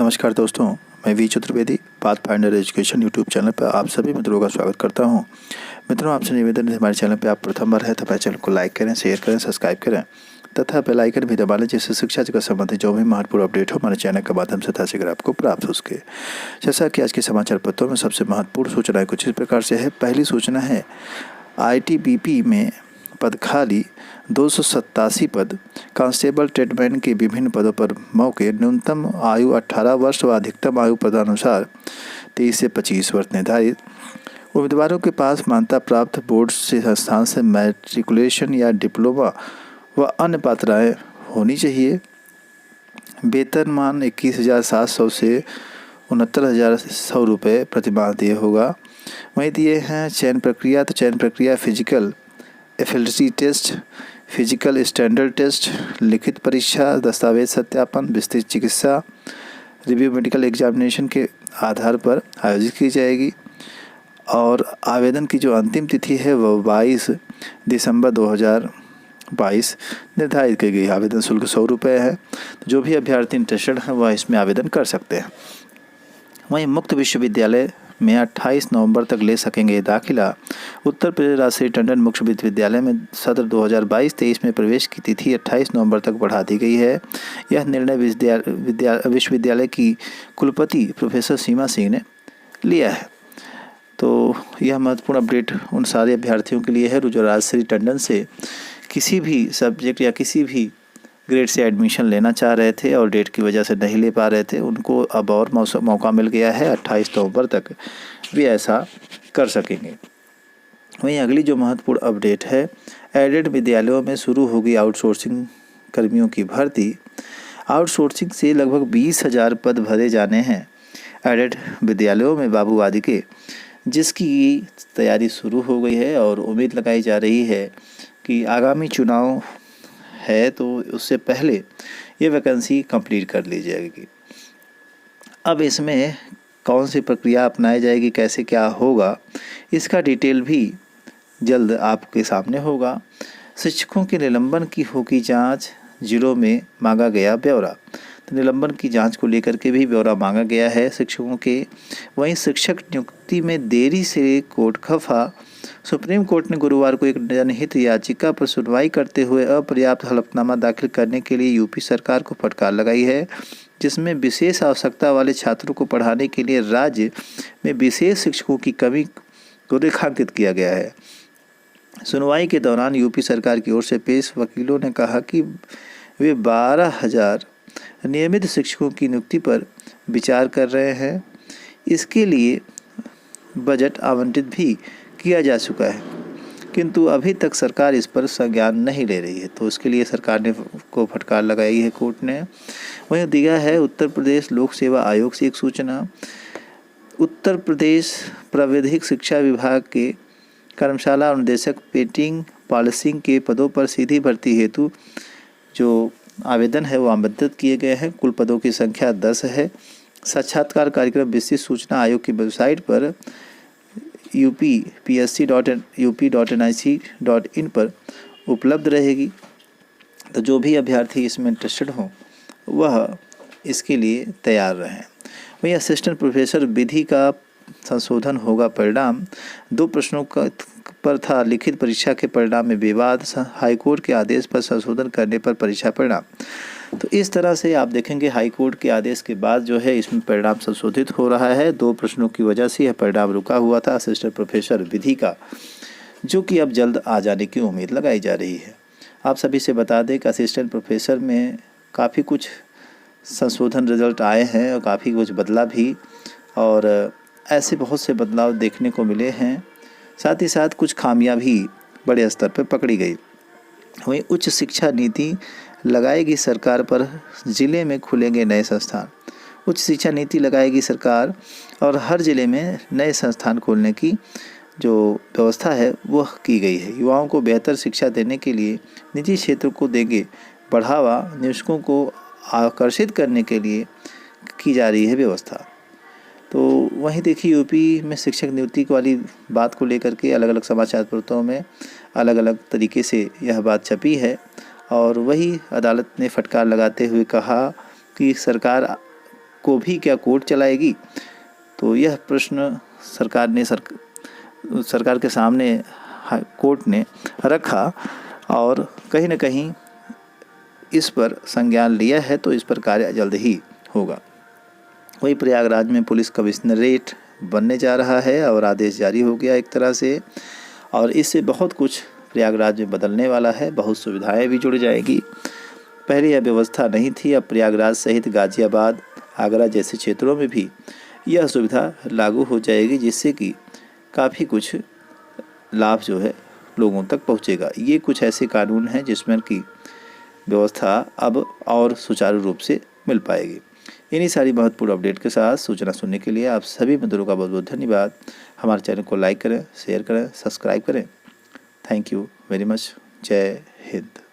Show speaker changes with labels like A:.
A: नमस्कार दोस्तों, मैं V Chaturvedi Pathfinder Education YouTube channel पर आप सभी मित्रों का स्वागत करता हूं। मित्रों, आपसे निवेदन है, हमारे चैनल पर आप प्रथम बार है तो हमारे चैनल को लाइक करें, शेयर करें, सब्सक्राइब करें तथा बेल आइकन भी दबा लें, जिससे शिक्षा जगत संबंधित जो भी महत्वपूर्ण अपडेट हो हमारे चैनल के माध्यम से शीघ्र आपको प्राप्त हो सके। जैसा कि आज के समाचार पत्रों में सबसे महत्वपूर्ण सूचनाएं कुछ इस प्रकार से है। पहली सूचना है, ITBP में पद खाली, 287 पद। कांस्टेबल ट्रेडमैन के विभिन्न पदों पर मौके। न्यूनतम आयु 18 वर्ष व अधिकतम आयु पदानुसार 23 से 25 वर्ष निर्धारित। उम्मीदवारों के पास मान्यता प्राप्त बोर्ड से संस्थान से मैट्रिकुलेशन या डिप्लोमा व अन्य पात्रताएं होनी चाहिए। वेतनमान 21,700 से 69,100 रुपये प्रतिमाह दिए होगा। वहीं दिए हैं चयन प्रक्रिया, तो चयन प्रक्रिया फिजिकल एफिलिटी टेस्ट, फिजिकल स्टैंडर्ड टेस्ट, लिखित परीक्षा, दस्तावेज सत्यापन, विस्तृत चिकित्सा रिव्यू मेडिकल एग्जामिनेशन के आधार पर आयोजित की जाएगी। और आवेदन की जो अंतिम तिथि है वह 22 दिसंबर 2022 निर्धारित की गई। आवेदन शुल्क 100 रुपये है। तो जो भी अभ्यर्थी इंटरेस्टेड हैं वह इसमें आवेदन कर सकते हैं। वहीं मुक्त विश्वविद्यालय में 28 नवंबर तक ले सकेंगे दाखिला। उत्तर प्रदेश राजश्री टंडन मुक्त विश्वविद्यालय में सत्र 2022-23 में प्रवेश की तिथि 28 नवंबर तक बढ़ा दी गई है। यह निर्णय विश्वविद्यालय की कुलपति प्रोफेसर सीमा सिंह ने लिया है। तो यह महत्वपूर्ण अपडेट उन सारे अभ्यर्थियों के लिए है जो राजश्री टंडन से किसी भी सब्जेक्ट या किसी भी ग्रेड से एडमिशन लेना चाह रहे थे और डेट की वजह से नहीं ले पा रहे थे। उनको अब और मौका मिल गया है, 28 नवंबर तक भी ऐसा कर सकेंगे। वहीं अगली जो महत्वपूर्ण अपडेट है, एडेड विद्यालयों में शुरू होगी आउटसोर्सिंग कर्मियों की भर्ती। आउटसोर्सिंग से लगभग 20,000 पद भरे जाने हैं एडेड विद्यालयों में बाबूवादी के, जिसकी तैयारी शुरू हो गई है और उम्मीद लगाई जा रही है कि आगामी चुनाव है तो उससे पहले ये वैकेंसी कंप्लीट कर ली जाएगी। अब इसमें कौन सी प्रक्रिया अपनाई जाएगी, कैसे क्या होगा, इसका डिटेल भी जल्द आपके सामने होगा। शिक्षकों के निलंबन की होगी जांच, जिलों में मांगा गया ब्यौरा। तो निलंबन की जांच को लेकर के भी ब्यौरा मांगा गया है शिक्षकों के। वहीं शिक्षक नियुक्ति में देरी से कोर्ट खफा। सुप्रीम कोर्ट ने गुरुवार को एक जनहित याचिका पर सुनवाई करते हुए अपर्याप्त हलफनामा दाखिल करने के लिए यूपी सरकार को फटकार लगाई है, जिसमें विशेष आवश्यकता वाले छात्रों को पढ़ाने के लिए राज्य में विशेष शिक्षकों की कमी को रेखांकित किया गया है। सुनवाई के दौरान यूपी सरकार की ओर से पेश वकीलों ने कहा कि वे 12,000 नियमित शिक्षकों की नियुक्ति पर विचार कर रहे हैं। इसके लिए बजट आवंटित भी किया जा चुका है, किंतु अभी तक सरकार इस पर संज्ञान नहीं ले रही है। तो उसके लिए सरकार ने को फटकार लगाई है कोर्ट ने। वहीं दिया है उत्तर प्रदेश लोक सेवा आयोग से एक सूचना। उत्तर प्रदेश प्राविधिक शिक्षा विभाग के कर्मशाला अनुदेशक पेटिंग पॉलिसिंग के पदों पर सीधी भर्ती हेतु जो आवेदन है वो आमंत्रित किए गए हैं। कुल पदों की संख्या 10 है। साक्षात्कार कार्यक्रम विस्तृत सूचना आयोग की वेबसाइट पर upsc.up.nic.in पर उपलब्ध रहेगी। तो जो भी अभ्यर्थी इसमें इंटरेस्टेड हों वह इसके लिए तैयार रहें। वहीं असिस्टेंट प्रोफेसर विधि का संशोधन होगा परिणाम। 2 प्रश्नों का पर था लिखित परीक्षा के परिणाम में विवाद, हाईकोर्ट के आदेश पर संशोधन करने पर परीक्षा परिणाम। तो इस तरह से आप देखेंगे हाईकोर्ट के आदेश के बाद जो है इसमें परिणाम संशोधित हो रहा है। 2 प्रश्नों की वजह से यह परिणाम रुका हुआ था असिस्टेंट प्रोफेसर विधि का, जो कि अब जल्द आ जाने की उम्मीद लगाई जा रही है। आप सभी से बता दें कि असिस्टेंट प्रोफेसर में काफ़ी कुछ संशोधन रिजल्ट आए हैं और काफ़ी कुछ बदला भी, और ऐसे बहुत से बदलाव देखने को मिले हैं। साथ ही साथ कुछ खामियां भी बड़े स्तर पर पकड़ी गई। वहीं उच्च शिक्षा नीति लगाएगी सरकार पर, ज़िले में खुलेंगे नए संस्थान। उच्च शिक्षा नीति लगाएगी सरकार और हर ज़िले में नए संस्थान खोलने की जो व्यवस्था है वह की गई है। युवाओं को बेहतर शिक्षा देने के लिए निजी क्षेत्र को देंगे बढ़ावा। निवेशकों को आकर्षित करने के लिए की जा रही है व्यवस्था। तो वहीं देखिए यूपी में शिक्षक नियुक्ति वाली बात को लेकर के अलग अलग समाचार पत्रों में अलग अलग तरीके से यह बात छपी है। और वही अदालत ने फटकार लगाते हुए कहा कि सरकार को भी क्या कोर्ट चलाएगी? तो यह प्रश्न सरकार के सामने कोर्ट ने रखा और कहीं न कहीं इस पर संज्ञान लिया है, तो इस पर कार्य जल्द ही होगा। वही प्रयागराज में पुलिस कमिश्नरेट बनने जा रहा है और आदेश जारी हो गया एक तरह से, और इससे बहुत कुछ प्रयागराज में बदलने वाला है, बहुत सुविधाएं भी जुड़ जाएगी। पहले यह व्यवस्था नहीं थी, अब प्रयागराज सहित गाज़ियाबाद, आगरा जैसे क्षेत्रों में भी यह सुविधा लागू हो जाएगी, जिससे कि काफ़ी कुछ लाभ जो है लोगों तक पहुंचेगा। ये कुछ ऐसे कानून हैं जिसमें कि व्यवस्था अब और सुचारू रूप से मिल पाएगी। इन्हीं सारी महत्वपूर्ण अपडेट के साथ सूचना सुनने के लिए आप सभी मित्रों का बहुत बहुत धन्यवाद। हमारे चैनल को लाइक करें, शेयर करें, सब्सक्राइब करें। Thank you very much. जय हिंद।